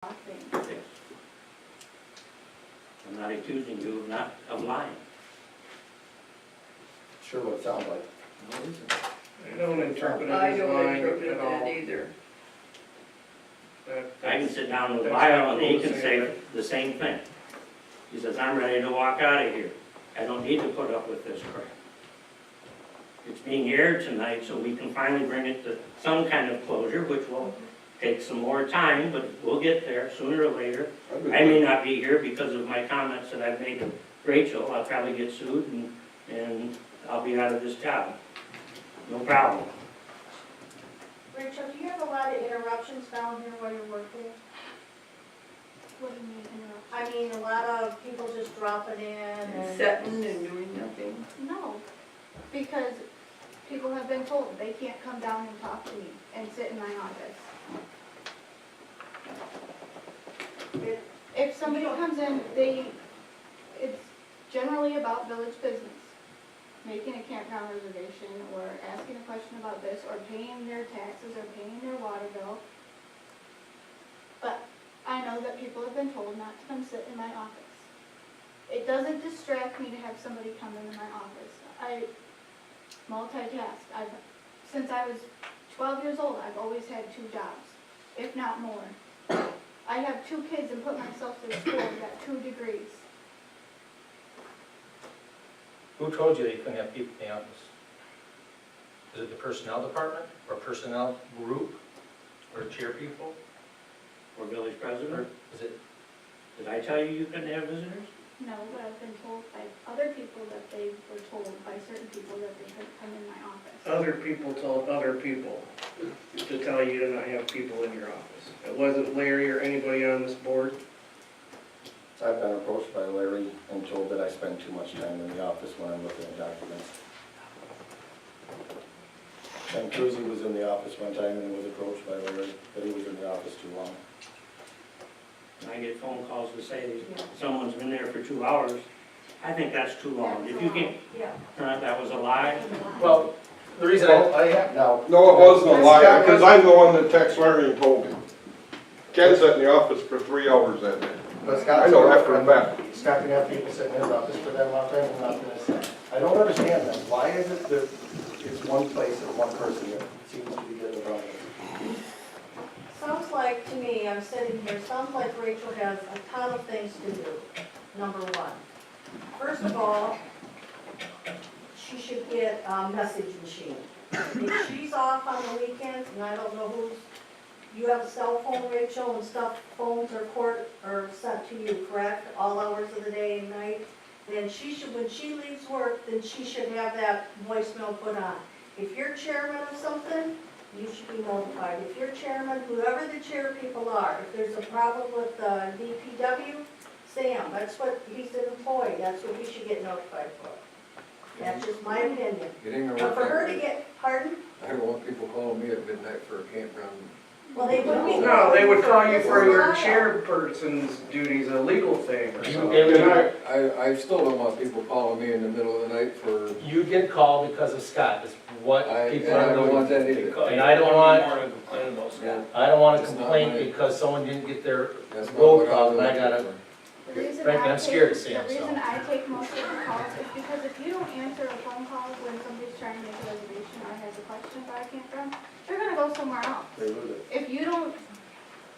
Yes. I'm not accusing you of lying. Sure what it sounds like. No, it isn't. I don't interpret it I as don't lying interpret at all. it either. I can sit down with That's Lyle not and he cool can to say say the same thing. He says, I'm ready to walk out of here. I don't need to put up with this crap. It's being aired tonight, so we can finally bring it to some kind of closure, which will take some more time, but we'll get there sooner or later. I may not be here because of my comments that I've made to Rachel. I'll probably get sued and I'll be out of this job. No problem. Rachel, do you have a lot of interruptions down here while you're working? What do you mean interrupt? I mean, a lot of people just dropping in and... Sitting and doing nothing. No, because people have been told they can't come down and talk to me and sit in my office. If somebody comes in, it's generally about village business. Making a campground reservation or asking a question about this or paying their taxes or paying their water bill. But I know that people have been told not to come sit in my office. It doesn't distract me to have somebody come into my office. I multitask. Since I was 12 years old, I've always had 2 jobs, if not more. I have 2 kids and put myself through school and got 2 degrees. Who told you that you couldn't have people in the office? Is it the personnel department or personnel group or chair people? Or village Or president, is it, did I tell you you couldn't have visitors? No, but I've been told by other people that they were told by certain people that they couldn't come in my office. Other people told other people to tell you to not have people in your office. It wasn't Larry or anybody on this board. I've been approached by Larry and told that I spend too much time in the office when I'm looking at documents. And Cruzy was in the office one time and was approached by Larry that he was in the office too long. And I get phone calls to say someone's been there for 2 hours. I think that's too long. If you can, Yeah. that was a lie. Well, the reason Well, I have now. No, it wasn't a lie, because I'm the one that texted Larry and told him. Ken sat in the office for 3 hours that day. But Scott, I know that for a fact. Scott can have people sit in his office for that long time and not gonna say. I don't understand that. Why is it that it's one place and one person that seems to be getting the problem? Sounds like, to me, I'm sitting here, sounds like Rachel has a ton of things to do, number one. First of all, she should get a message machine. If she's off on the weekends, and I don't know who's, you have a cell phone, Rachel, and stuff, phones are sent to you, correct? All hours of the day and night? Then she should, when she leaves work, then she should have that voicemail put on. If you're chairman of something, you should be notified. If you're chairman, whoever the chair people are, if there's a problem with the DPW, Sam, that's what, he's an employee, that's what he should get notified for. That's just my opinion. Getting a But for her to workout. get, pardon? I don't want people calling me at midnight for a campground. Well, they wouldn't be. No, they would call you for your chairperson's duties, a legal thing or something. You I still don't want people calling me in the middle of the night for, You get called because of Scott, is what people I are don't want doing. that either. And I don't want, Yeah, I don't want to It's not complain my- because someone didn't get their That's not road what I called was and I looking gotta, for. The reason Frankly, I I'm scared of take- Sam, The reason so. I take most of the calls is because if you don't answer a phone call when somebody's trying to make a reservation or has a question about a campground, they're gonna go somewhere else. they lose it.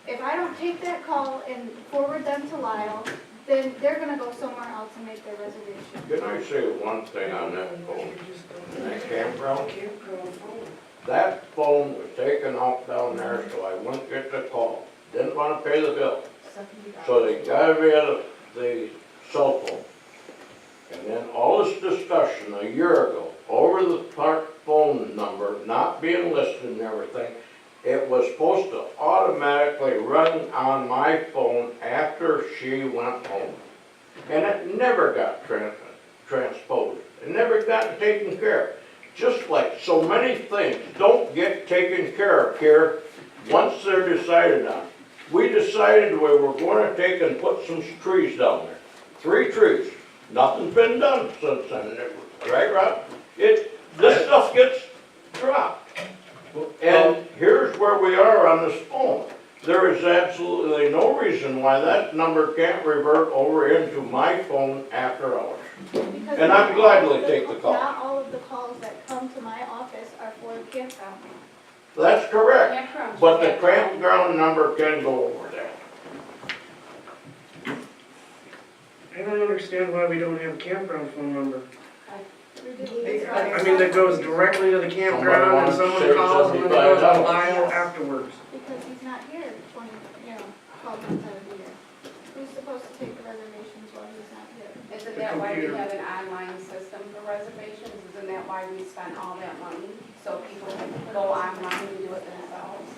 If I don't take that call and forward them to Lyle, then they're gonna go somewhere else and make their reservation. Can I say one thing on that phone? That campground? That phone was taken off down there, so I wouldn't get the call. Didn't wanna pay the bill. So they got rid of the cell phone. And then all this discussion a year ago, over the park phone number not being listed and everything, it was supposed to automatically run on my phone after she went home. And it never got transposed. It never got taken care of. Just like so many things don't get taken care of here once they're decided on. We decided we were going to take and put some trees down there. 3 trees. Nothing's been done since then. Right, Rob? This stuff gets dropped. And here's where we are on this phone. There is absolutely no reason why that number can't revert over into my phone after hours. Because And I'd not gladly all of take the call. Not all of the calls that come to my office are for the campground. That's correct, Campground. but the campground number can go over that. I don't understand why we don't have a campground phone number. Ridiculous. I mean, that goes directly to the campground and Somebody someone wants calls and then it goes on $75. Lyle afterwards. Because he's not here 12 months out of the year. Who's supposed to take the reservations while he's not here? Isn't The that why we computer. have an online system for reservations? Isn't that why we spent all that money? So people can go online and do it themselves?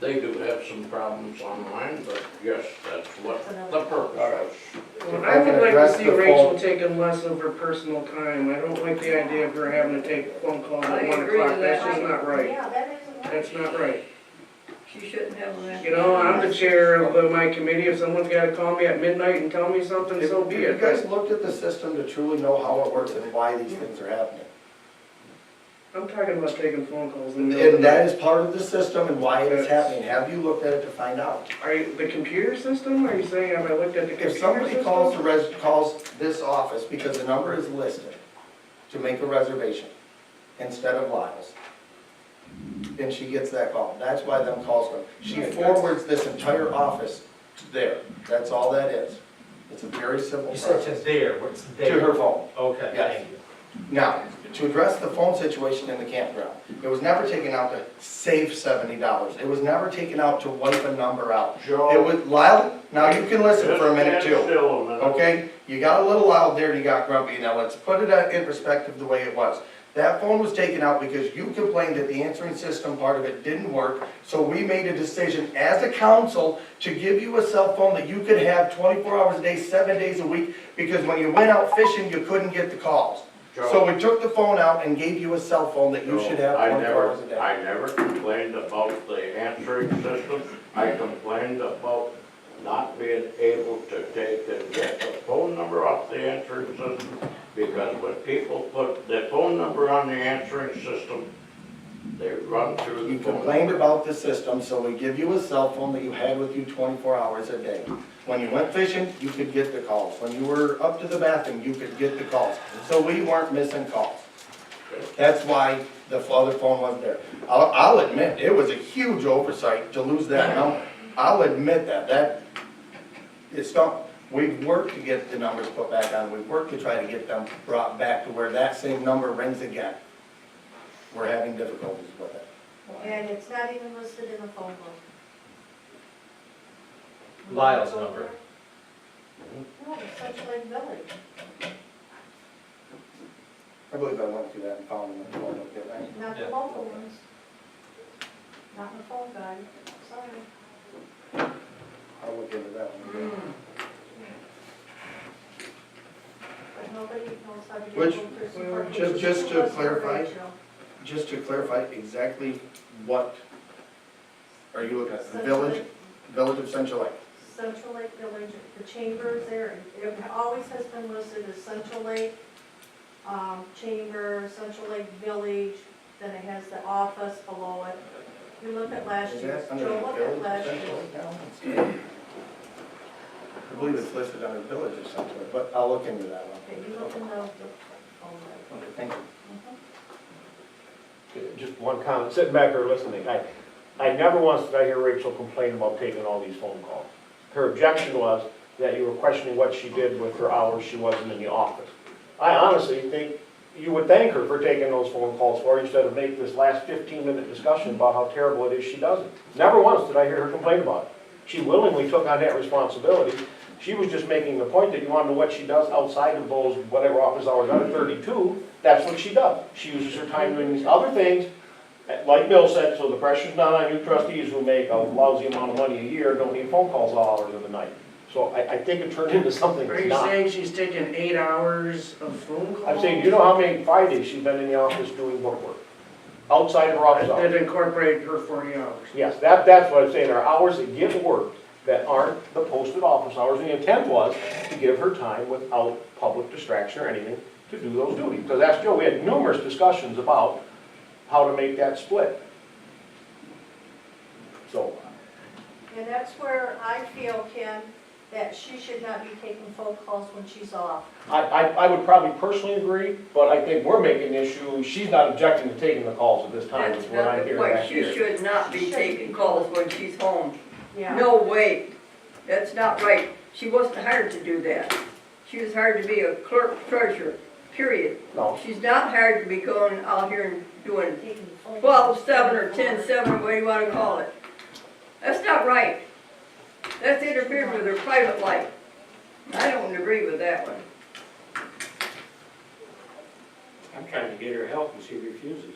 They do have some problems online, but yes, that's what the purpose is. Well, If I I would can like to address see the Rachel phone- taking less of her personal time. I don't like the idea of her having to take phone calls I at 1 agree o'clock. with That's that. just not right. Yeah, that isn't right. That's not right. She shouldn't have that. You know, I'm the chair of my committee. If someone's gotta call me at midnight and tell me something, so be Have you it. guys looked at the system to truly know how it works and why these things are happening? I'm talking about taking phone calls in the middle of And the that night. is part of the system and why it is happening. Have you looked at it to find out? Are you, the computer system, are you saying, have I looked at the computer If somebody system? calls this office because the number is listed to make a reservation instead of Lyle's, then she gets that call. That's why them calls come. She forwards this entire office to there. That's all that is. It's a very simple You said process. to there, what's there? To her phone. Okay, Yes. thank you. Now, to address the phone situation in the campground, it was never taken out to save $70. It was never taken out to wipe a number out. It Joe, was Lyle, now you can listen just for a minute stand too, still a minute. okay? You got a little loud there and you got grumpy. Now let's put it in perspective the way it was. That phone was taken out because you complained that the answering system part of it didn't work. So we made a decision as a council to give you a cell phone that you could have 24 hours a day, 7 days a week. Because when you went out fishing, you couldn't get the calls. So Joe, we took the phone out and gave you a cell phone that you should have I 24 hours a day. never complained about the answering system. I complained about not being able to take and get the phone number off the answering system. Because when people put the phone number on the answering system, they run through You the phone. complained about the system, so we give you a cell phone that you had with you 24 hours a day. When you went fishing, you could get the calls. When you were up to the bathroom, you could get the calls. So we weren't missing calls. That's why the other phone wasn't there. I'll admit, it was a huge oversight to lose that number. I'll admit that, it's not, we've worked to get the numbers put back on. We've worked to try to get them brought back to where that same number rings again. We're having difficulties with it. And it's not even listed in the phone book. Lyle's number. No, it's Central Lake Village. I believe I went through that and found them in the phone book, didn't I? Not the Yeah. local ones. Not in the phone guide, sorry. I'll look into that one. But nobody knows how to get Which- hold of Chris well, Parker. just to She was clarify, Rachel. Just to clarify exactly what are you looking at? The Central village, Lake- village of Central Lake. Central Lake Village, the chambers there, it always has been listed as Central Lake, Chamber, Central Lake Village, then it has the office below it. You look at last Is year's, that under the Joe, look village at of last Central year's. Lake now? I believe it's listed under village of Central Lake, but I'll look into that one. Okay, you look in the phone Okay, thank you. Just one comment, sitting back there listening, I never once did I hear Rachel complain about taking all these phone calls. Her objection was that you were questioning what she did with her hours she wasn't in the office. I honestly think you would thank her for taking those phone calls for you instead of making this last 15-minute discussion about how terrible it is she does it. Never once did I hear her complain about it. She willingly took on that responsibility. She was just making the point that you want to know what she does outside of those whatever office hours are 32, that's what she does. She uses her time doing these other things, like Bill said, so the pressure's not on you trustees who make a lousy amount of money a year, don't need phone calls all hours of the night. So I think it turned into something Are it's you not. saying she's taking 8 hours of phone calls? I'm saying, do you know how many Fridays she's been in the office doing work? Outside of her office hours? That incorporated her 40 hours. Yes, that's what I'm saying, there are hours that get worked that aren't the posted office hours. And the intent was to give her time without public distraction or anything to do those duties. Because that's Joe, we had numerous discussions about how to make that split. So, And that's where I feel, Ken, that she should not be taking phone calls when she's off. I would probably personally agree, but I think we're making the issue, she's not objecting to taking the calls at this time, is That's what not I'm the hearing point. back She here. should not be taking calls when she's home. Yeah. No way. That's not right. She wasn't hired to do that. She was hired to be a clerk treasurer, period. No, She's not hired to be going out here and doing Taking phone 12/7 or 10/7, whatever you wanna call it. That's not right. That's interfered with her private life. I don't agree with that one. I'm trying to get her help and she refuses.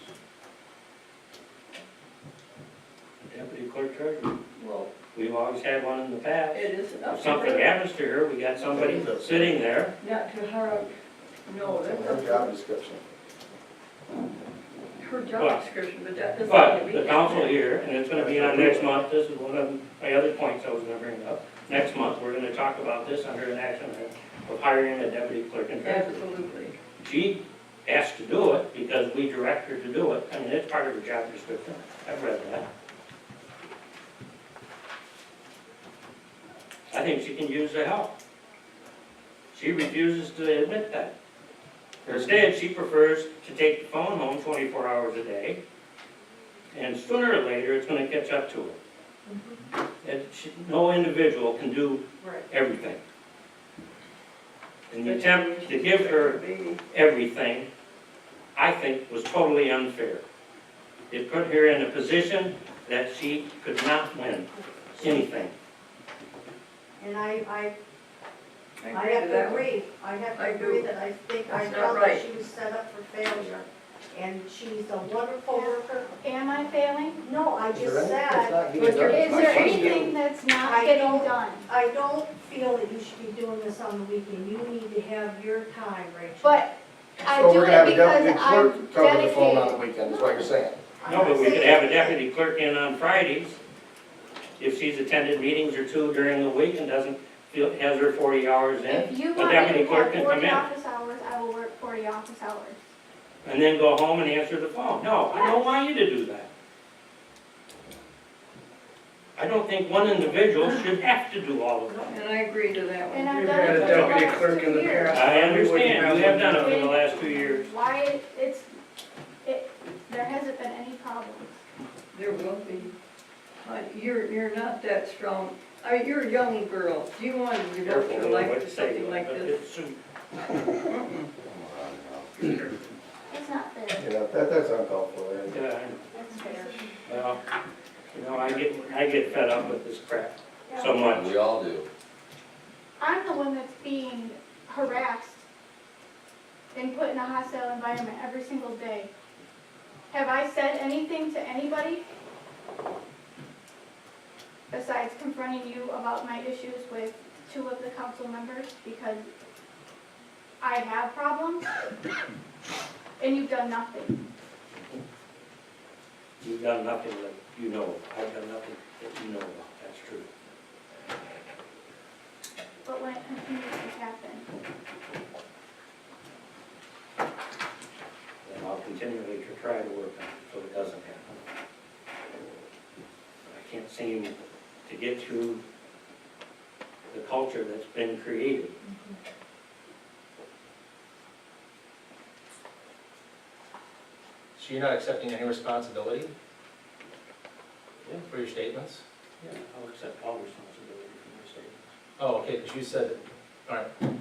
Deputy clerk treasurer, Well, we've always had one in the past. it isn't up If to something her. happens to her, we got somebody sitting there. Not to her. No, that's Her not job description. her But- job description, but that doesn't. But mean the we- council here, and it's gonna be on next month, this is one of my other points I was gonna bring up. Next month, we're gonna talk about this under an action of hiring a deputy clerk and treasurer. Absolutely. She has to do it because we direct her to do it. I mean, it's part of her job description. I've read that. I think she can use the help. She refuses to admit that. Instead, she prefers to take the phone home 24 hours a day, and sooner or later, it's gonna catch up to her. And no individual can do Right. everything. And the attempt to give her everything, I think, was totally unfair. It put her in a position that she could not win anything. And I I have agree with to that one. agree, I have to I agree do. that I think, I That's not felt that right. she was set up for failure. And she's a wonderful worker. Am I failing? No, I Is just there anything that's said, not getting But done? Is there It's not anything that's not I getting don't- done? I don't feel that you should be doing this on the weekend. You need to have your time, Rachel. But I So do we're gonna have it a deputy because I'm clerk cover the phone on the dedicated. weekend, is what you're saying? I'm No, not but we could saying- have a deputy clerk in on Fridays if she's attended meetings or two during the week and doesn't feel, has her 40 hours in. If you A want me deputy to clerk have can come 40 in office hours, I will work 40 office hours. and then go home and answer the phone. No, I don't want you to do that. I don't think one individual should have to do all of that. And I agree to that And one. I've We've done had it a for the deputy last clerk 2 in the years. past. I understand, you have done it for the And last 2 years. Why there hasn't been any problems. There will be. You're not that strong. I mean, you're a young girl. Do you want to devote Careful your with life what to you say, something like but this? it's soon. It's not fair. Yeah, that's uncalled for. Right? Yeah, That's fair. well, you know, I get fed up with this crap so much. We all do. I'm the one that's being harassed and put in a hostile environment every single day. Have I said anything to anybody besides confronting you about my issues with 2 of the council members? Because I have problems and you've done nothing. You've done nothing that you know of. I've done nothing that you know about, that's true. But when it continues to happen, And I'll continually try to work on it so it doesn't happen. I can't seem to get through the culture that's been created. So you're not accepting any responsibility Yeah. for your statements? Yeah, I'll accept all responsibility for my statements. Oh, okay, because you said, all right, I don't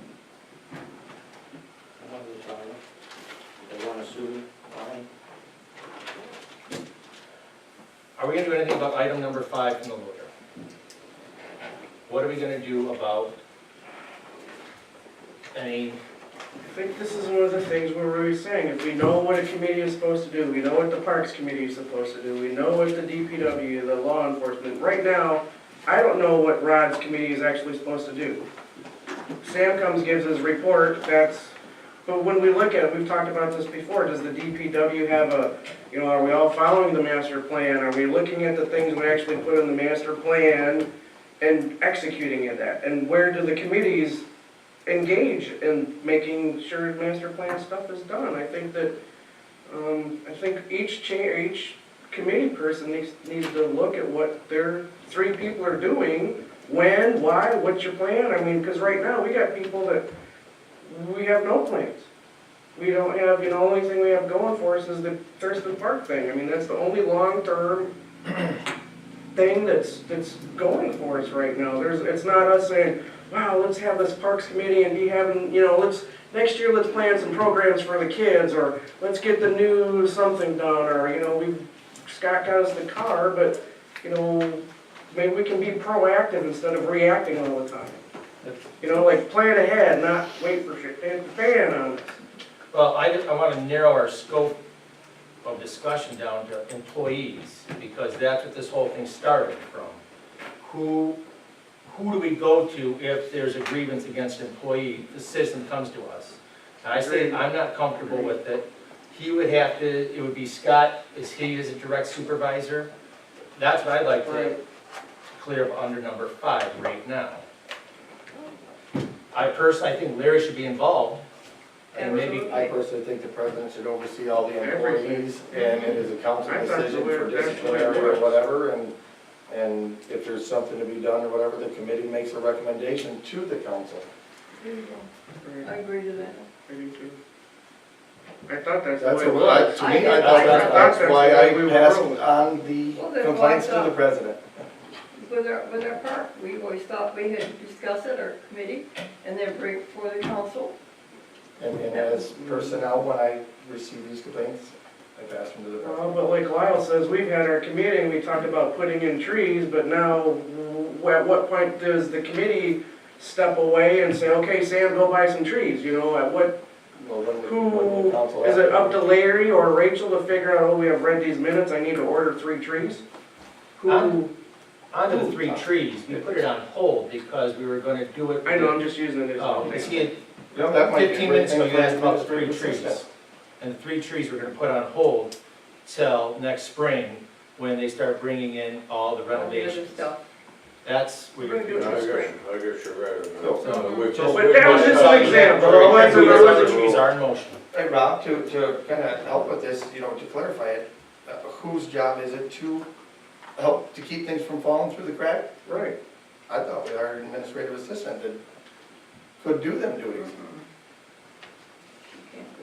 have a problem. If they want to sue me, fine. are we gonna do anything about item number 5 from the lawyer? What are we gonna do about any, I think this is one of the things where we're saying, if we know what a committee is supposed to do, we know what the Parks Committee is supposed to do, we know what the DPW, the law enforcement, right now, I don't know what Rod's committee is actually supposed to do. Sam comes, gives his report, but when we look at it, we've talked about this before, does the DPW have are we all following the master plan? Are we looking at the things we actually put in the master plan and executing it at? And where do the committees engage in making sure master plan stuff is done? I think that, each committee person needs to look at what their three people are doing, when, why, what's your plan? I mean, because right now, we got people that, we have no plans. We don't have, only thing we have going for us is the Thurston Park thing. I mean, that's the only long-term thing that's going for us right now. It's not us saying, wow, let's have this Parks Committee and be having, next year let's plan some programs for the kids, or let's get the new something done, or, Scott got us the car, but, maybe we can be proactive instead of reacting all the time. Like plan ahead, not wait for shit to hit the fan on us. Well, I want to narrow our scope of discussion down to employees, because that's what this whole thing started from. Who do we go to if there's a grievance against an employee? The citizen comes to us. And I say, I'm not comfortable with it. He would have to, it would be Scott, he is a direct supervisor. That's what I'd like to clear up under number 5 right now. I think Larry should be involved. And maybe, I personally think the president should oversee all the employees, and it is a council decision for disciplinary or whatever, and if there's something to be done or whatever, the committee makes a recommendation to the council. There you go. I agree to that. I do too. I thought that's That's the way it what, was. to me, I thought that's why I passed on the Well, then complaints why to the not? president. With our park, we always thought we had discussed it, our committee, and then bring it before the council. And as personnel, when I receive these complaints, I pass them to the president. But like Lyle says, we've had our committee and we talked about putting in trees, but now at what point does the committee step away and say, okay, Sam, go buy some trees? At what, Well, when the council is it up to Larry or Rachel to figure out, we have read these minutes, I need to order 3 trees? on to the 3 trees, we put it on hold because we were going to do it. I know, I'm just using it as Oh, an see, example. That might be a 15 great minutes ago, thing you for asked about the 3 administrative trees. assistant. And the 3 trees we're gonna put on hold till next spring, when they start bringing in all the All the other renovations. stuff. That's We're what gonna you're do it I this guess, spring. I guess you're right. So- We- Just- But that was just an example. Well, It wasn't- it wasn't- The trees are in motion. Hey, Rob, to kind of help with this, to clarify it, whose job is it to help to keep things from falling through the crack? Right. I thought we hired an administrative assistant that could do them duties.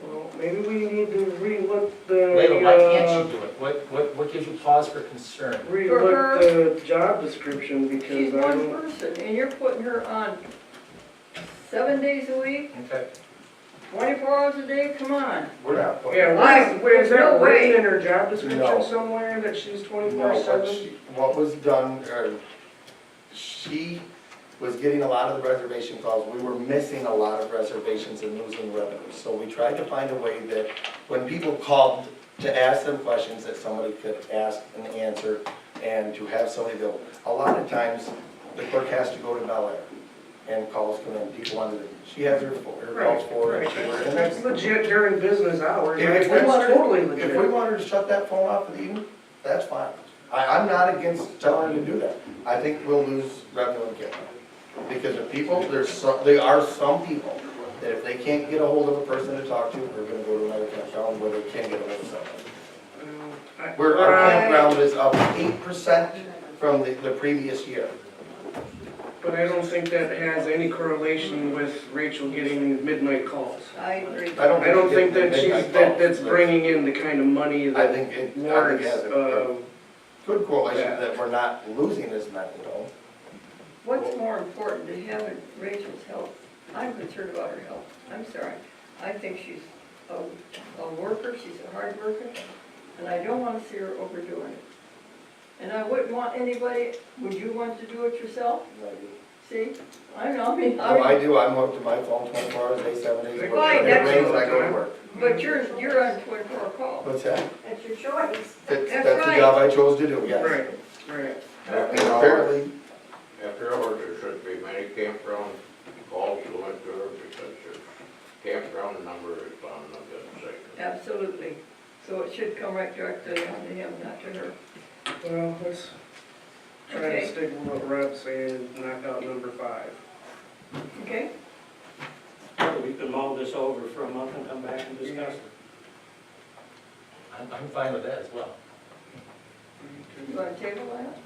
Well, maybe we need to relook Layla, why can't the, you do it? What gives you pause for concern? relook the job description because She's I one don't. person, and you're putting her on 7 days a week, Okay. 24 hours a day, come on. We're not putting. Yeah, is No that way. written in her job description No. somewhere that she's No, 24/7? what was done, she was getting a lot of the reservation calls. We were missing a lot of reservations and losing revenue. So we tried to find a way that when people called to ask them questions, that somebody could ask and answer, and to have somebody available. A lot of times, the clerk has to go to Bel Air, and calls come in, people wanted to, she has her calls for her. Right, and she works. that's legit during business hours, If we that's wanted, totally if we legit. wanted to shut that phone off for the evening, that's fine. I'm not against telling her to do that. I think we'll lose revenue again. Because if people, there are some people that if they can't get a hold of a person to talk to, they're gonna go to another campground where they can get a hold of someone. Where our campground is up 8% from the previous year. But I don't think that has any correlation with Rachel getting midnight calls. I agree. I don't think that they she's, make that's calls, bringing in the kind of money but I that think it warrants, has a good correlation that we're not losing as many. What's more important to have Rachel's health? I'm concerned about her health. I'm sorry. I think she's a worker, she's a hard worker, and I don't want to see her overdoing it. And I wouldn't want anybody, would you want to do it yourself? See? I know, No, I do, I'm hooked to my phone 24 hours a day, 7 days a week. Fine, If it that's rains, all I the go to time. work. But you're on 24 call. What's that? That's your choice. That's That's the right. job I chose to do, yes. Right, right. And After hours, apparently, after hours, there should be many campground calls going to her because her campground number is on the good side. Absolutely. So it should come right directly onto him, not to her. Well, let's try to Okay. stick with what Rob's saying, knock out number 5. Okay? We can mull this over for a month and come back and discuss it. I'm fine with that as well. You wanna table that?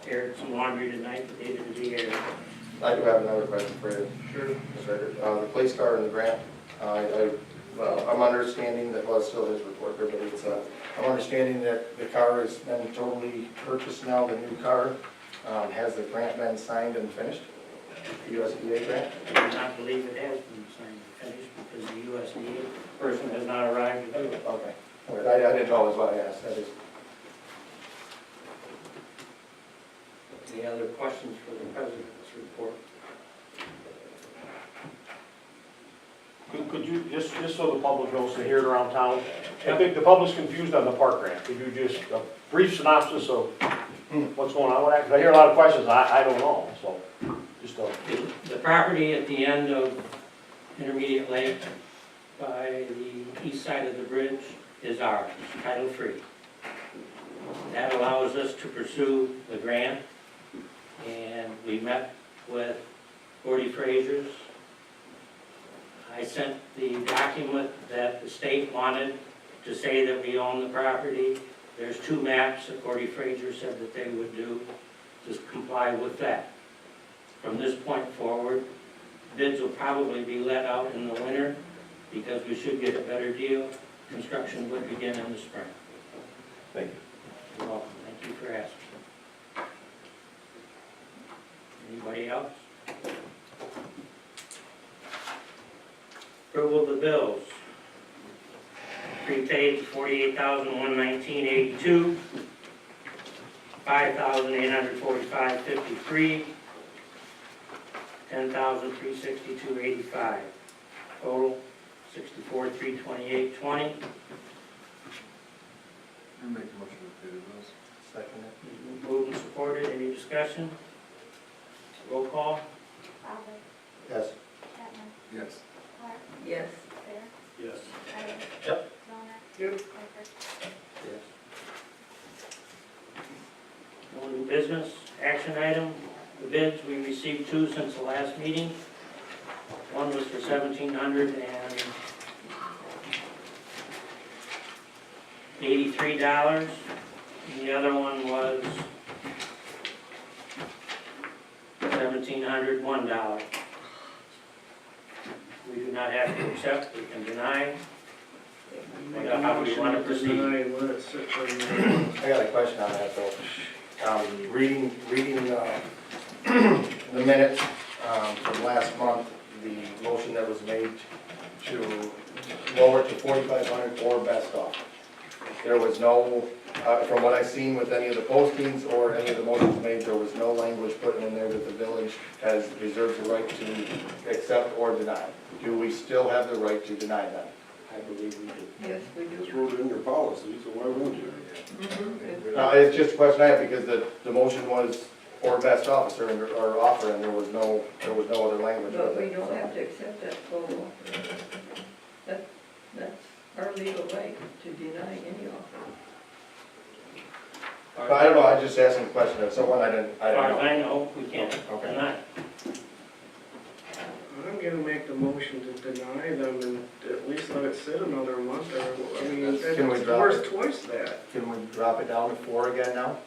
Aired some laundry tonight that needed to be aired. I do have another question for you. Sure. The police car and the grant, I'm understanding that, well, it's still his report there, but it's, I'm understanding that the car has been totally purchased now, the new car. Has the grant been signed and finished? USDA grant? I do not believe it has been signed and finished because the USDA person has not arrived to do it. Okay. All right, I didn't know is what I asked, that is. Any other questions for the president's report? Could you, just so the public knows to hear it around town, I think the public's confused on the park grant. Could you just, a brief synopsis of what's going on with that? Because I hear a lot of questions, I don't know, so just The property at the end of Intermediate Lake by the east side of the bridge is ours, title free. That allows us to pursue the grant, and we met with Gordy Frazier's. I sent the document that the state wanted to say that we own the property. There's 2 maps that Gordy Frazier said that they would do to comply with that. From this point forward, bids will probably be let out in the winter because we should get a better deal. Construction would begin in the spring. Thank you. You're welcome. Thank you for asking. Anybody else? Approval of the bills. Prepaid $48,119.82, $5,845.53, $10,362.85. Total $64,328.20. I make a motion to pay the bills. Second it. Moved and supported. Any discussion? Roll call. Bowden, Yes. Chapman, Yes. Clark, Yes. Bear, Yes. Tyler. Yep. Johnner. Yep. Baker. Yes. No new business, action item, the bids, we received 2 since the last meeting. One was for $1,783, and the other one was $1,701. We do not have to accept, we can deny. How do you want to proceed? Deny and let it sit for a minute. I got a question on that though. Reading the minutes from last month, the motion that was made to lower it to 4,500 or best off. There was no, from what I've seen with any of the postings or any of the motions made, there was no language put in there that the village has reserved the right to accept or deny. Do we still have the right to deny them? I believe we do. Yes, we It's do. wrote in your policy, so why wouldn't you? It's just a question I have because the motion was or best officer or offer and there was no other language. But with we it. don't have to accept that photo. That's our legal right to deny any offer. But I don't know, I just asking a question of someone I As didn't far as know. I know, we can't Okay. deny. I'm gonna make the motion to deny them and at least let it sit another month or, I mean, Can we it's drop worth it? twice that. Can we drop it down to 4 again now?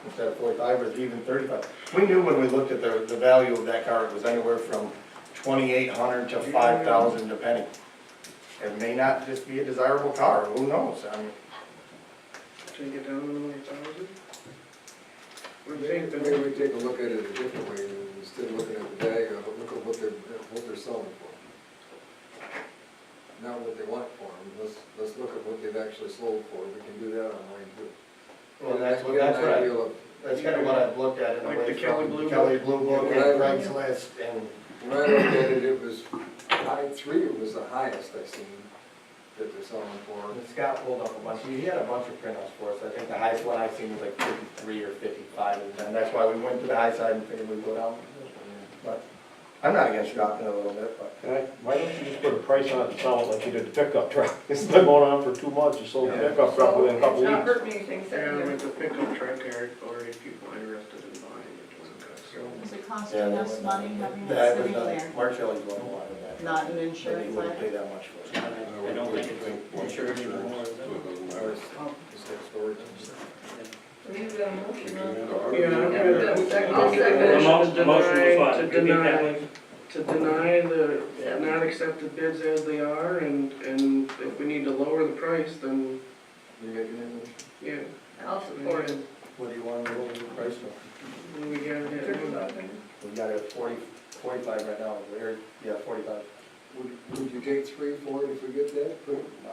Instead of 45 or even 35? We knew when we looked at the value of that car, it was anywhere from 2,800 to 5,000 depending. It may not just be a desirable car, who knows? I mean, Take it down another 1,000? What do you Maybe think? we take a look at it a different way, instead of looking at the value, look at what they're selling for. Not what they want for them, let's look at what they've actually sold for, we can do that online too. well, that's Get an right. idea of- That's kind of what I've looked at in a Like way the Kelly from Blue Book? Kelly Blue Book Yeah, and right. Craigslist and When I looked at it, it was, high 3 was the highest I've seen that they're selling for. And Scott pulled up a bunch, he had a bunch of printouts for us, I think the highest one I've seen was like 53 or 55, and that's why we went to the high side and figured we'd go down. But I'm not against dropping it a little bit, but. Why don't you just put a price on it and sell it like you did the pickup truck? It's been going on for 2 months, you sold the Yeah. pickup truck within a couple It's not weeks. hurting anything, Yeah, sitting there. with the pickup truck, there are already people interested in buying it. So, Is it Yeah, costing that us was- money having That it was sitting not, there? Mark Shelley's one who wanted that. Not an But he insurance wouldn't pay letter? that much for it. I don't think it's insured anymore, is it? It's We've got a motion on the floor. Yeah, I'm Yeah, gonna- we've got a second. I'll I'll second make a it. motion The motion was what? to Repeat that, deny, please. to deny the, not accept the bids as they are, and if we need to lower the price, then, You making that motion? yeah. I'll support it. What do you want to roll the price for? We got it. 35. We got it at 45 right now, or, yeah, 45. Would you take 3 for it if we get that?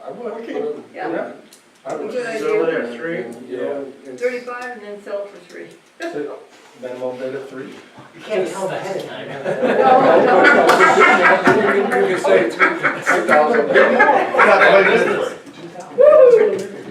I would. Okay. Yeah. I would Good Sell it idea. at 3. You know, it's- 35 and then sell it for 3. Minimum bid at 3. You can't tell ahead of time. You can say 3,000.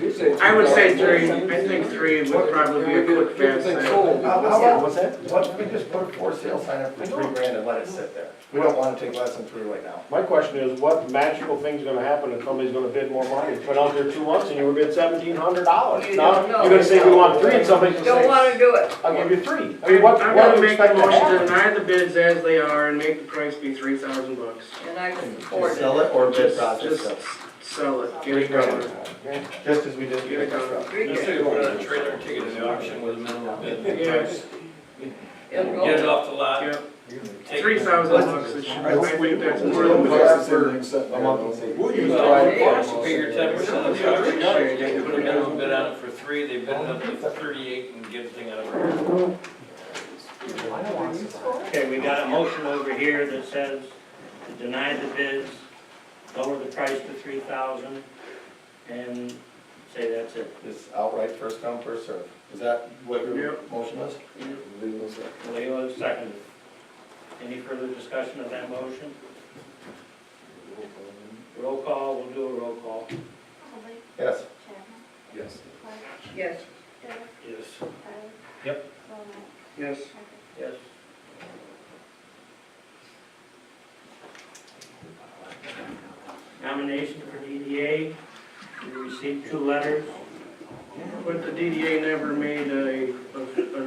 You say I would say 3,000. 3, I think 3 would probably be a quick fast Everything sale. sold. How about, what's that? What if we just put a for sale sign up for $3,000 and let it sit there? We don't want to take less than 3 right now. My question is, what magical thing's gonna happen if somebody's gonna bid more money? It's been out there 2 months and you were bid $1,700. You Now, don't know. you're gonna say we want 3 and somebody's Don't gonna wanna say, do it. I'll give you 3. I mean, what I'm do gonna you make a expect to motion to happen? deny the bids as they are and make the price be $3,000. And I can support Just it. sell it or bid Just process? sell it, get it going. Just as we did. Get it going. trailer and take it to the auction with a minimum bid. Yes, It'll go. Get it off the lot. yep. Take- $3,000 is, I think that's more We'll than put what that for a month and see. We'll use pay your 10% of the auction, you put a minimum bid on it for 3, they bid it up to 38 and get the thing out of it. Okay, we got a motion over here that says to deny the bids, lower the price to 3,000, and say that's it. It's outright first come, first serve. Is that what your Yep. motion is? Leo is seconded. Any further discussion of that motion? Roll call, we'll do a roll call. Holly, Yes. Chapman, Yes. Clark, Yes. Taylor, Yes. Tyler. Yep. Roland, Yes. Becker. Yes. Nomination for DDA, we received 2 letters. But the DDA never made an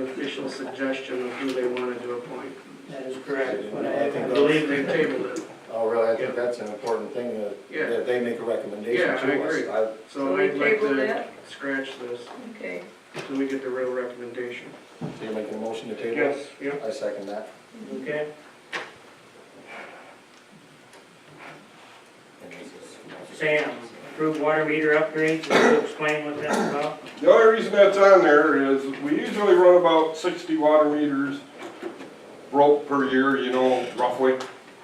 official suggestion of who they wanted to appoint. That is correct, but I I think believe They tabled it, Oh, really? I think that's an important thing, Yeah. that they make a recommendation Yeah, to us. I agree. So so we I'd like table to that? scratch this Okay. until we get the real recommendation. So you're making a motion to table? Yes, yep. I second that. Okay. Sam, approved water meter upgrades, will you explain what that's about? The only reason that's on there is we usually run about 60 water meters broke per year, you know, roughly.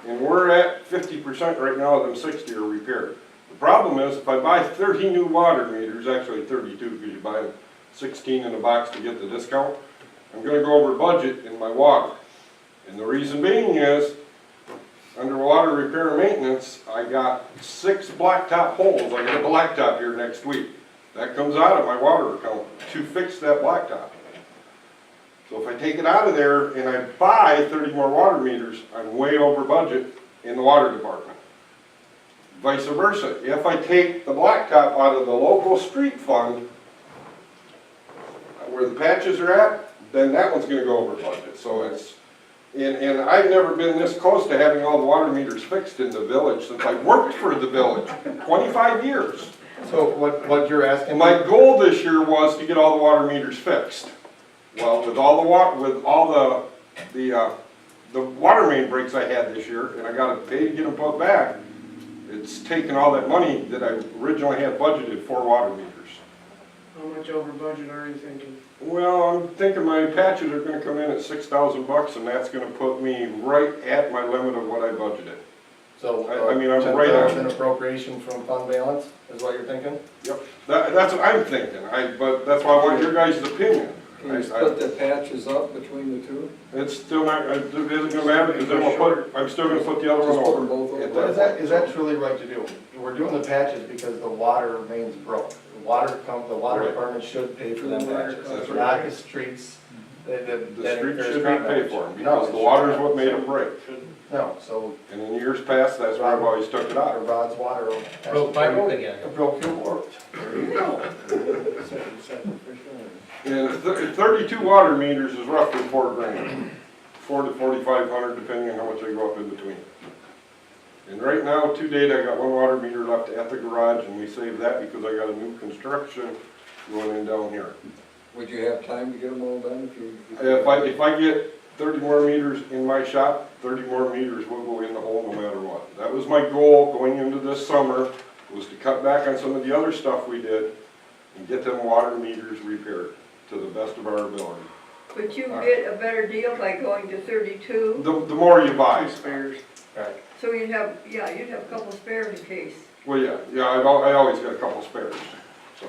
And we're at 50% right now of them 60 are repaired. The problem is if I buy 30 new water meters, actually 32 because you buy 16 in a box to get the discount, I'm gonna go over budget in my water. And the reason being is, under water repair and maintenance, I got 6 blacktop holes. I got a blacktop here next week. That comes out of my water account to fix that blacktop. So if I take it out of there and I buy 30 more water meters, I'm way over budget in the water department. Vice versa, if I take the blacktop out of the local street fund, where the patches are at, then that one's gonna go over budget. So it's, and I've never been this close to having all the water meters fixed in the village since I worked for the village, 25 years. So what you're asking? And my goal this year was to get all the water meters fixed. Well, with all the water main breaks I had this year, and I gotta pay to get them put back, it's taken all that money that I originally had budgeted for water meters. How much over budget are you thinking? Well, I'm thinking my patches are gonna come in at $6,000, and that's gonna put me right at my limit of what I budgeted. So, I mean, I'm right on. 10,000 appropriation from fund balance is what you're thinking? That's what I'm thinking, but that's why I want your guys' opinion. Can you split the patches up between the two? It's still not, it isn't gonna matter, because I'm still gonna put the other Just one put them over. both over? But is that truly right to do? We're doing the patches because the water main's broke. The water Right. department should pay for them The water patches, comes not the streets. The street should be paid for, because the water is what made them break. No, so And in years past, that's why I've always took it out. Rod's water. Broke my road again. Broke your world. And 32 water meters is roughly $4,000, 4 to 4,500, depending on how much I go up in between. And right now, to date, I got 1 water meter left at the garage, and we saved that because I got a new construction going in down here. Would you have time to get them all done if you? If I get 30 more meters in my shop, 30 more meters will go in the hole no matter what. That was my goal going into this summer, was to cut back on some of the other stuff we did and get them water meters repaired to the best of our ability. But you get a better deal by going to 32, The more you buy. Two spares. Right. so you'd have a couple spares in case. Well, yeah, I always get a couple spares, so.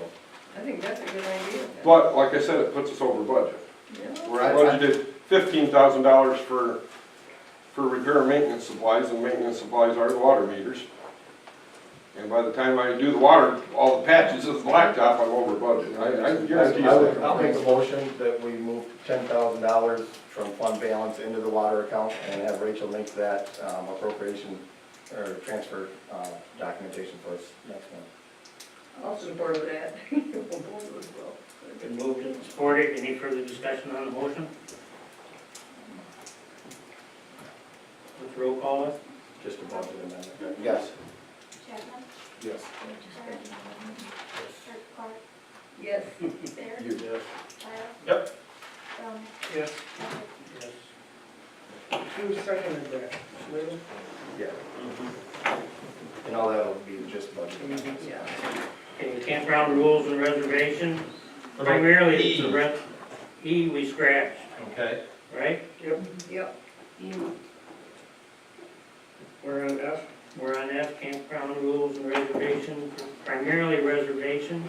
I think that's a good idea. then. But, like I said, it puts us over budget. Yeah. We're budgeted $15,000 for repair and maintenance supplies, and maintenance supplies are the water meters. And by the time I do the water, all the patches of the blacktop, I'm over budget. I guarantee you that. I'll make a motion that we move $10,000 from fund balance into the water account and have Rachel make that appropriation or transfer documentation for us next month. I'll support that. Both of us will. Been moved and supported. Any further discussion on the motion? Let's roll call it. Just a budget amendment. Yes. Chapman? Yes. Clark? Yes. Bear? You- Kyle? Yep. Brown? Yes. Yes. Who seconded that? Sweden? Yeah. And all that'll be just budget. Yeah. Okay, campground rules and reservation. Primarily, it's the E. E we scratched, Okay, right? Yep. We're on F. We're on F, campground rules and reservation, primarily reservation.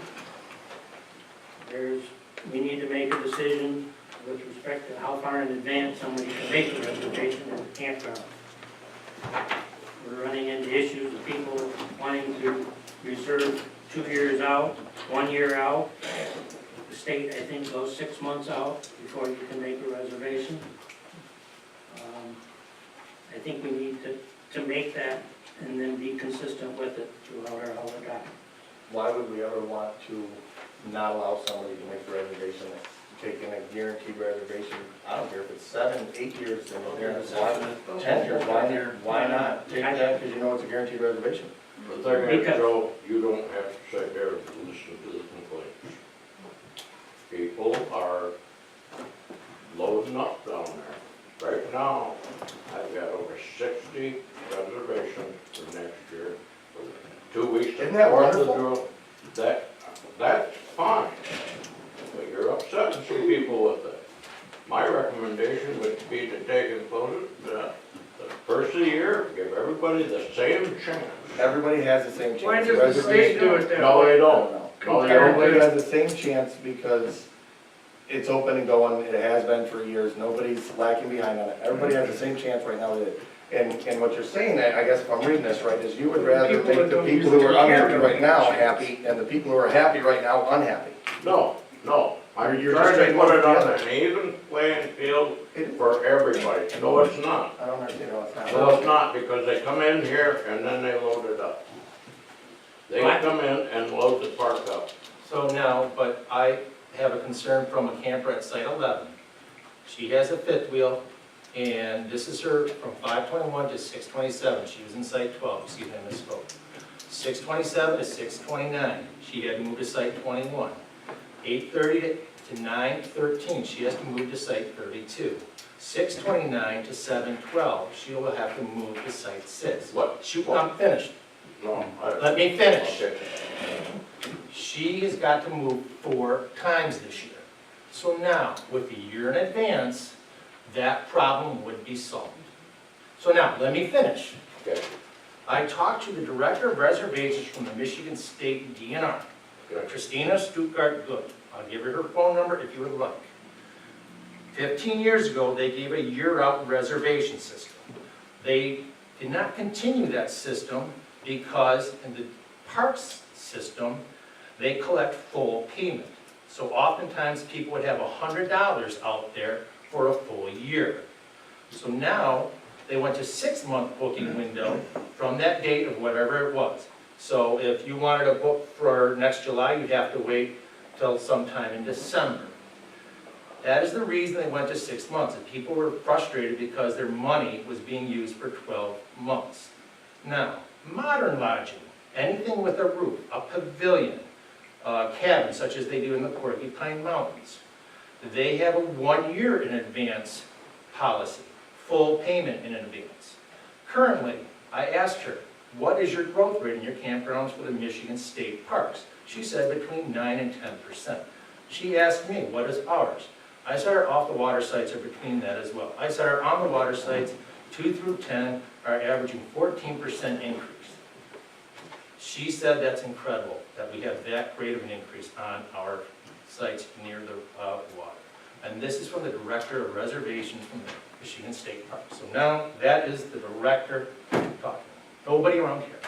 We need to make a decision with respect to how far in advance somebody can make a reservation at the campground. We're running into issues of people wanting to reserve 2 years out, 1 year out. The state, I think, goes 6 months out before you can make a reservation. I think we need to make that and then be consistent with it throughout our whole document. Why would we ever want to not allow somebody to make a reservation, taking a guaranteed reservation? I don't care if it's 7, 8 years, and they're 10 years, why not take that, because you know it's a guaranteed reservation? The thing is, Because- Joe, you don't have to sit there and listen to the complaints. People are loading up down there. Right now, I've got over 60 reservations for next year. 2 weeks Isn't that before the wonderful? drill. That's fine, but you're upsetting some people with it. My recommendation would be to take and close it, the first of the year, give everybody the same chance. Everybody has the same chance. Why does the state do it that No, way? they I don't. don't know. No, they Everybody don't. has the same chance because it's open and going, it has been for years, nobody's lacking behind on it. Everybody has the same chance right now. And what you're saying, I guess if I'm reading this right, is you would rather People that make the don't people use who are the unhappy camera right now chance. happy, and the people who are happy right now unhappy. No, I'm You're trying just to saying put one it or the on other. an even playing field for everybody. No, it's not. I don't understand how it's not. No, it's not, because they come in here and then they load it up. They come in and load the park up. so now, but I have a concern from a camper at Site 11. She has a fifth wheel, and this is her from 521 to 627. She was in Site 12, excuse me, I misspoke. 627 to 629, she had to move to Site 21. 830 to 913, she has to move to Site 32. 629 to 712, she will have to move to Site 6. What? Shoot, I'm finished. No, Let me finish. Okay. She has got to move 4 times this year. So now, with a year in advance, that problem would be solved. So now, let me finish. Okay. I talked to the Director of Reservations from the Michigan State DNR, Okay. Christina Stuttgart-Good. I'll give her her phone number if you would like. 15 years ago, they gave a year-out reservation system. They did not continue that system because in the parks system, they collect full payment. So oftentimes, people would have $100 out there for a full year. So now, they went to 6-month booking window from that date of whatever it was. So if you wanted to book for next July, you'd have to wait till sometime in December. That is the reason they went to 6 months, and people were frustrated because their money was being used for 12 months. Now, modern lodging, anything with a roof, a pavilion, cabins, such as they do in the Porcupine Mountains, they have a 1 year in advance policy, full payment in advance. Currently, I asked her, what is your growth rate in your campgrounds for the Michigan State Parks? She said between 9 and 10%. She asked me, what is ours? I said our off-the-water sites are between that as well. I said our on-the-water sites, 2 through 10, are averaging 14% increase. She said that's incredible, that we have that great of an increase on our sites near the water. And this is from the Director of Reservations from the Michigan State Park. So now, that is the Director talking. Nobody around here.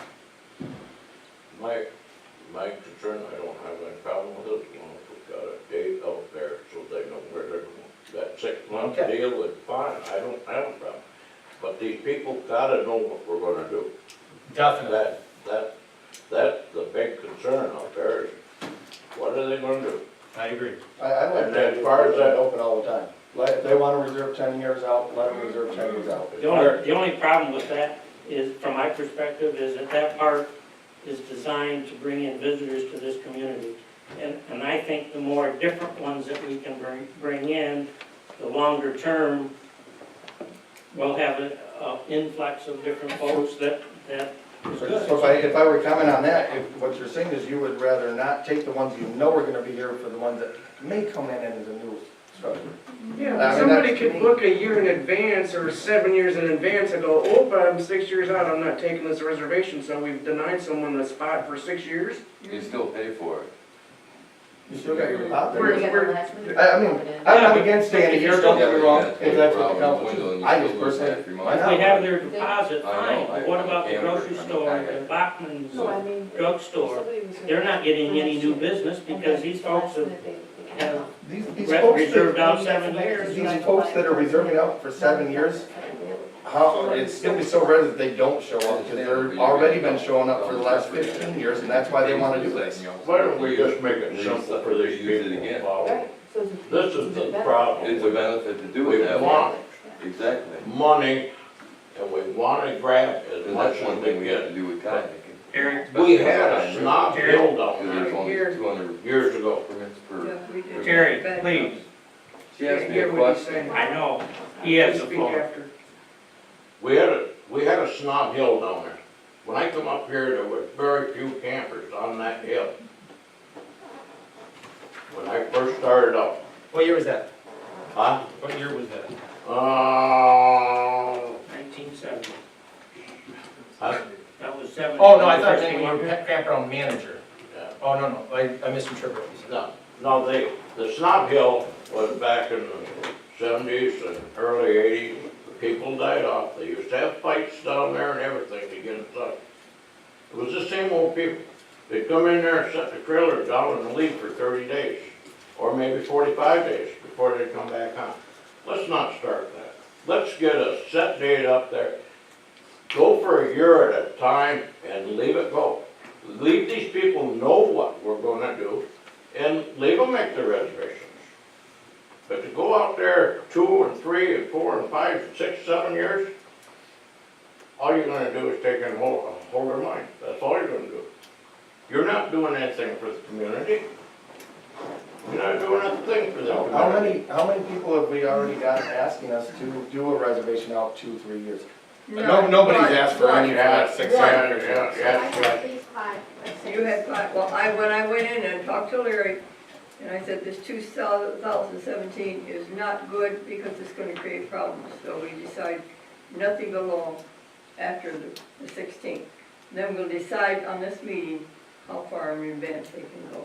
My concern, I don't have any problem with it, as long as we've got a date out there so they know where they're going. That 6-month Okay. deal is fine, I don't have a problem. But these people gotta know what we're gonna do. Definitely. That's the big concern out there is, what are they gonna do? I agree. I like And that, as far as that- open all the time. If they wanna reserve 10 years out, let them reserve 10 years out. The only problem with that is, from my perspective, is that that park is designed to bring in visitors to this community. And I think the more different ones that we can bring in, the longer term, we'll have an influx of different folks that is good. So if I were to comment on that, if what you're saying is you would rather not take the ones you know are gonna be here for the ones that may come in as a new structure. Yeah, I but mean, somebody that's could me. book a year in advance or 7 years in advance and go, oh, but I'm 6 years out, I'm not taking this reservation, so we've denied someone a spot for 6 years? You still pay for it. You still got your deposit. We're- I mean, I'm not against staying a year, don't get me wrong, if that's what the council chooses. I just personally, why If not? they have their deposit, I know, fine, but what about the I grocery understand. store, the Bachman's No, I mean. drugstore? They're not getting any new business because these folks have These folks reserved that, out 7 years. these folks that are reserving out for 7 years, how, it's gonna be so rare that they don't show up, because they're already been showing up for the last 15 years, and that's why they wanna do this. Why don't we just make it simple for these Use it people to again. follow? This is the problem. It's a benefit to do We it that way. want Exactly. money, and we wanna grab as And much that's as one we thing we have to can. do with kayaking. Eric, We had a snob hill down Because there's there only 200 years ago. permits Yeah, per. we did. Terry, Back please, She asked me Hear a what he's question. saying. I know, he has the Speak floor. after. We had a snob hill down there. When I come up here, there was very few campers on that hill. When I first started out, What year was that? huh? What year was that? 1970, Huh? that was 7. Oh, no, I thought you were campground manager. Yeah. Oh, no, I misinterpreted. what you said. No, the Snob Hill was back in the 70s and early 80s. The people died off. They used to have fights down there and everything to get inside. It was the same old people. They'd come in there and set the trailer down and leave for 30 days, or maybe 45 days before they'd come back on. Let's not start that. Let's get a set date up there. Go for a year at a time and leave it go. Leave these people know what we're gonna do and leave them make their reservations. But to go out there 2 and 3 and 4 and 5 and 6, 7 years, all you're gonna do is take and hold their mind. That's all you're gonna do. You're not doing anything for the community. You're not doing a thing for the community. How many people have we already got asking us to do a reservation out 2-3 years? Nobody's asked for any for that 6 years. Yeah, I yeah. had at least 5 or 6. You had 5, well, when I went in and talked to Larry, and I said, this 2017 is not good because it's gonna create problems, so we decided nothing below after the 16th. Then we'll decide on this meeting how far in advance they can go.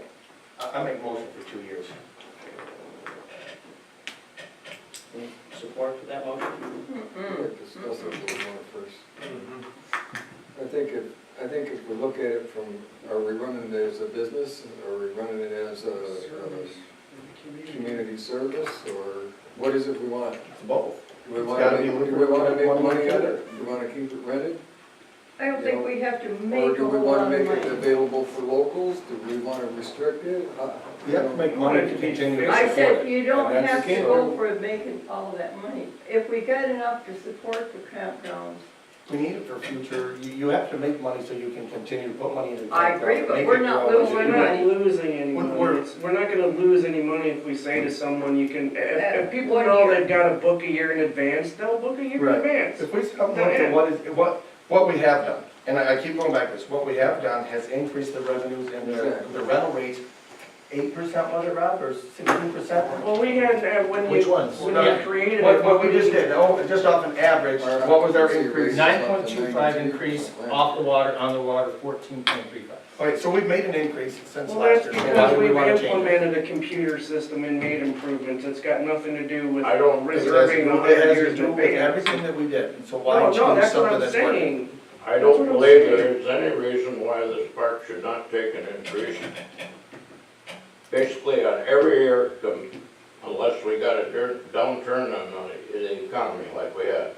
I make motion for 2 years. Any support for that motion? We'll discuss it a little more first. I think if we look at it from, are we running it as a business, or are we running it as a community service, or what is it we want? It's both. Do we It's want gotta to be make money one on or the it? other. Do we want to keep it rented? I don't think we have to make Or a do we whole want lot to of make it money. available for locals? Do we want to restrict it? You have to make money to continue to support I it. said, you don't And that's have the to key. go for making all that money. If we got enough to support the campgrounds, We need it for future, you have to make money so you can continue to put money in the I bank. agree, but Make we're it not grow. losing We're not losing any money. We're- We're not gonna lose any money if we say to someone, you can, if people 1 know year. they've gotta book a year in advance, they'll book a year in Right. advance. If we come down to what we have done, and I keep going back to this, what we have done has increased the revenues and the rental rates 8%, was it, Rob, or 16%? Well, we had, when Which you, ones? when you created it. What we just did, just off an average, what was our increase? 9.25 increase off the water, on the water, 14.35. Okay, so we've made an increase since Well, last that's year, so why because do we we've wanna change it? implemented a computer system and made improvements. It's got nothing to do with I don't- reserving a It hundred has years to in do with advance. everything that we did, so why No, change no, that's what something I'm that's working? saying. I That's don't what I'm believe saying. there's any reason why this park should not take an increase. Basically on every year, unless we got a downturn on the economy like we had.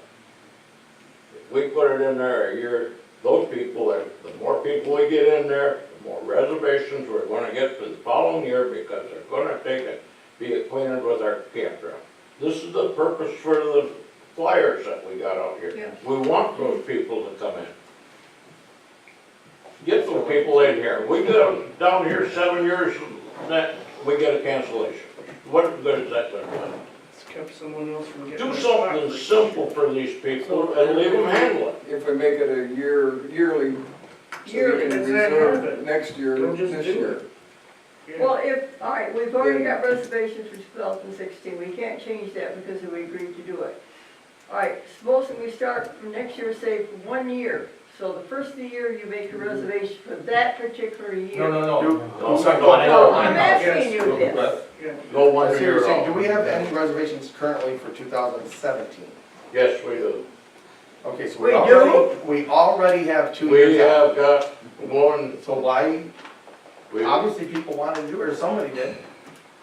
If we put it in there a year, those people, the more people we get in there, the more reservations we're gonna get for the following year because they're gonna take it, be acquainted with our campground. This is the purpose for the flyers that we got out here. Yeah. We want those people to come in. Get those people in here. We go down here 7 years, that, we get a cancellation. What good is that gonna do? It's kept someone else from getting. Do their spot. something simple for these people and leave them handle it. If we make it a yearly, so you Yearly, can it's that reserve habit. next year, They'll just this do year. it. Yeah. Well, all right, we've already got reservations for 2016, we can't change that because we agreed to do it. All right, supposing we start from next year, say, for 1 year, so the first of the year, you make a reservation for that particular year. No, no, no. No, Sorry, no, I No, know, I'm I know. asking you this. Yeah. Go 1 So you're year saying, do off. we have any reservations currently for 2017? Yes, we do. Okay, so We we already have 2 We years out. have got one, So why, we, obviously people wanted to do it, or somebody did.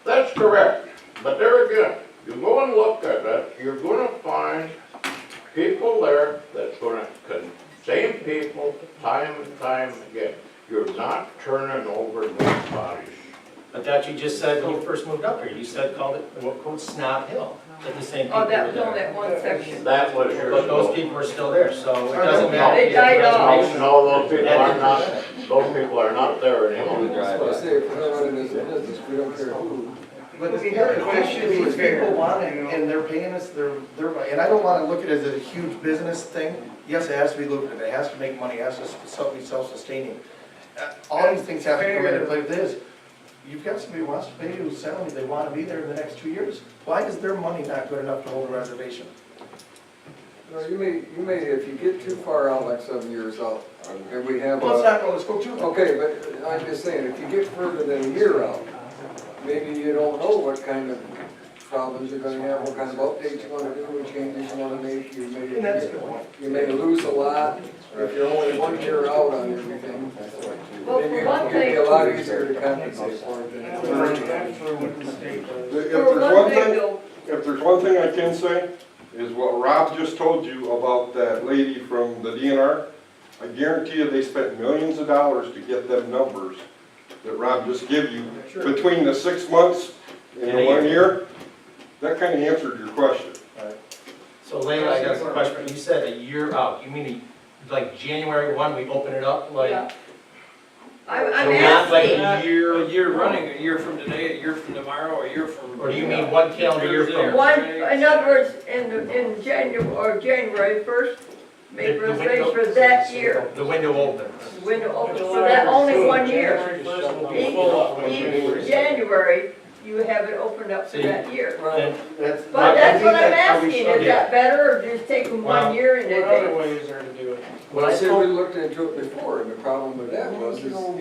that's correct. But there again, you go and look at it, you're gonna find people there that's gonna, same people, time and time again. You're not turning over those bodies. But that you just said when you first moved up here, you said, called it, what, called Snob Hill, that the same people Oh, were that was on there. that one section. That was your. But those people are still there, so it doesn't matter. They died off. No, those people are not, those people are not there anymore. So I say, if we're not running this business, we don't care who. But I mean, the question these is fair, people want it, you know? and they're paying us, and I don't wanna look at it as a huge business thing. Yes, it has to be lucrative, it has to make money, it has to be self-sustaining. All these things have to come into play with this. You've got somebody who wants to pay you a salary, they wanna be there in the next 2 years. Why is their money not good enough to hold a reservation? No, you may, if you get too far out, like 7 years out, and we have Well, a, let's go 2. okay, but I'm just saying, if you get further than a year out, maybe you don't know what kind of problems you're gonna have, what kind of updates you wanna do, what changes you wanna make, And that's a good point. you may lose a lot if you're only 1 year out on everything. Well, Then for one it'd be thing, a lot easier to compensate for it than. That's what the state does. If for there's one one thing thing, though, if there's one thing I can say, is what Rob just told you about that lady from the DNR. I guarantee you they spent millions of dollars to get them numbers that Rob just gave you between the 6 months and the 1 year. That kind of answered your question. So Leila, I got a question, you said a year out, you mean like January 1, we open it up, like? yeah. I'm So not like asking, a A year running, a year from today, a year from tomorrow, a year from. Or do you mean one calendar year from? in other words, in January 1st, make The window- reservations for that year, The window opens. window open, so that only 1 year. January 1st will be full up. Each January, you have it opened up for See, that year. Then But that's what I'm are we asking, sure? is that better, or just take them Well, 1 year in What other advance? ways are to do it? when I Well, see, we spoke, looked into it before, and the problem with that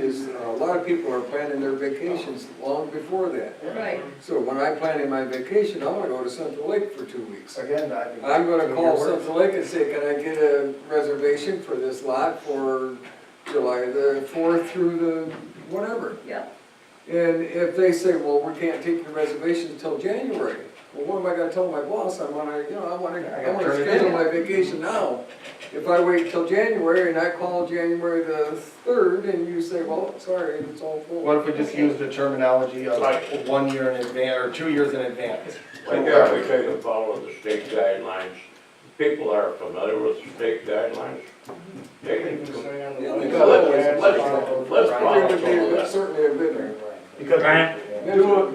is a lot of people are planning their vacations long before that. Right, So when I'm planning my vacation, I wanna go to Central Lake for 2 weeks. Again, I'm gonna call Central Lake and say, can I get a reservation for this lot for July the 4th through the whatever? yeah. And if they say, well, we can't take your reservation until January, well, what am I gonna tell my boss? I wanna turn it schedule in. my vacation now. If I wait till January and I call January the 3rd and you say, well, sorry, it's all full. What if we just use the terminology of 1 year in advance, or 2 years in advance? Like that, we take and follow the state guidelines. people are familiar with state guidelines, they can, Yeah, let's There follow would some of be that. certainly a bit. Because, Brian,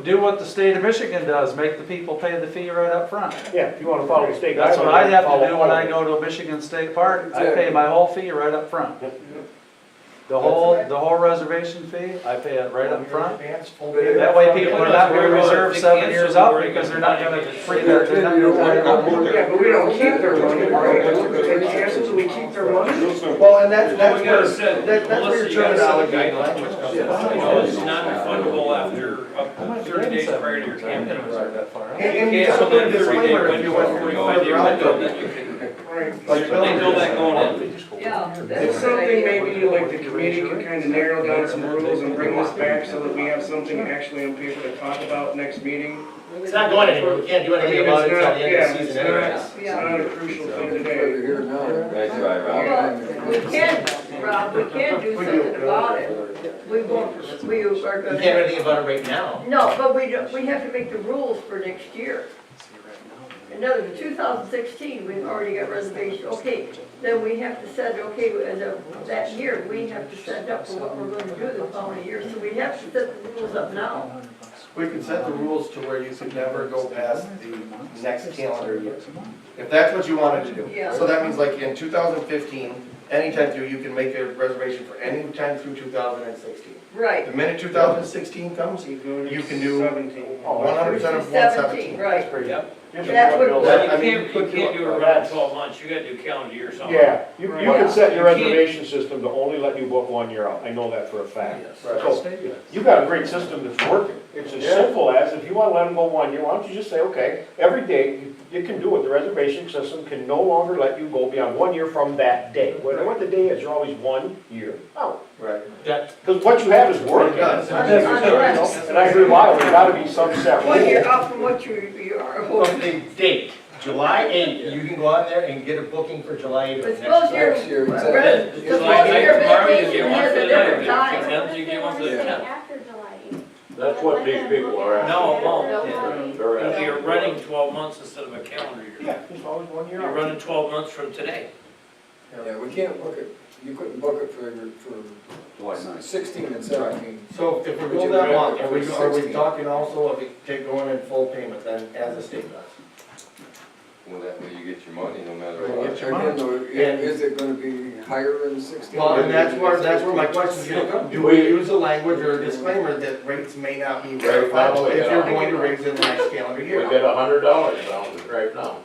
Do what the state of Michigan does, make the people pay the fee right up front. Yeah, if you wanna follow the state guidelines. That's what I have follow to do when all I of it. go to a Michigan State Park, I pay my whole fee right up front. The whole reservation fee, I pay it right up front. That way people are not gonna reserve 7 years out because they're not gonna free their, they're not gonna. Yeah, but we don't keep their money, right? And chances we keep their money. well, and that's Well, we gotta where, set, that's where Melissa, your you gotta set the terminology guidelines. language comes You know, it's in. not refundable after up to 30 days prior to your campaign. And you Okay, have so to put a then 30 day disclaimer if you went window, 45 day years out window, there. then you can, Like they know that going in. Yeah. that's It's a good something idea. maybe like the committee can kind of narrow down some rules and bring this back so that we have something actually on paper to talk about next meeting. It's not going anywhere, we can't do I mean, anything it's about it until not, the end yeah, of the it's season not, anyway. it's not a crucial thing Further today. here now. That's right, Rob. Well, we can, Rob, we can do something about it. We won't, we are You gonna. can't do anything about it right now. No, but we don't, we have to make the rules for next year. In other words, 2016, we've already got reservations, okay, then we have to set, okay, as of that year, we have to set up for what we're gonna do the following year, so we have to set the rules up now. We could set the rules to where you could never go past the next calendar year. If that's what you wanted to do. Yeah. So that means like in 2015, anytime through, you can make a reservation for any time through 2016. Right, The minute 2016 comes, You go to You can do- 17. 100% of 17, 117. right. Yep. That's what- Well, I mean, you can't do it around 12 months, you gotta do calendar year or something. Yeah, you can set your You can't- reservation system to only let you book 1 year out, I know that for a fact. Right. So, you got a great system that's working. It's as simple as, if you wanna let them go 1 year, why don't you just say, okay, every day, you can do it, the reservation system can no longer let you go beyond 1 year from that day. Whether what the day is, you're always 1 year out. Right. Because what you have is working. It does. Unless, And I agree, Lyle, there's gotta be some set one rule. year out from what you are From hoping. the date, July 8th, you can go out there and get a booking for July 8th. But of suppose next year. Next year, your, exactly. July suppose your 9th, tomorrow, you vacation get one has for a the different night. time. Tenth, you get one for the 10th. After July 8th. That's what these people are asking. No, it won't. They're Because asking. you're running 12 months instead of a calendar year. Yeah, it's always 1 year You're out. running 12 months from today. Yeah, we can't book it, you couldn't book it for July 9th. 16 and 17. So if we go that long, are we talking also of it take going in full payment then as the state does? Well, that way you get your money no matter Right, what. get your money. Again, though, is it gonna be higher than 16? Well, and that's where my question is gonna come. Do we use a language or a disclaimer that rates may not be verifiable if you're going to raise in the next calendar We year? get $100 down right now.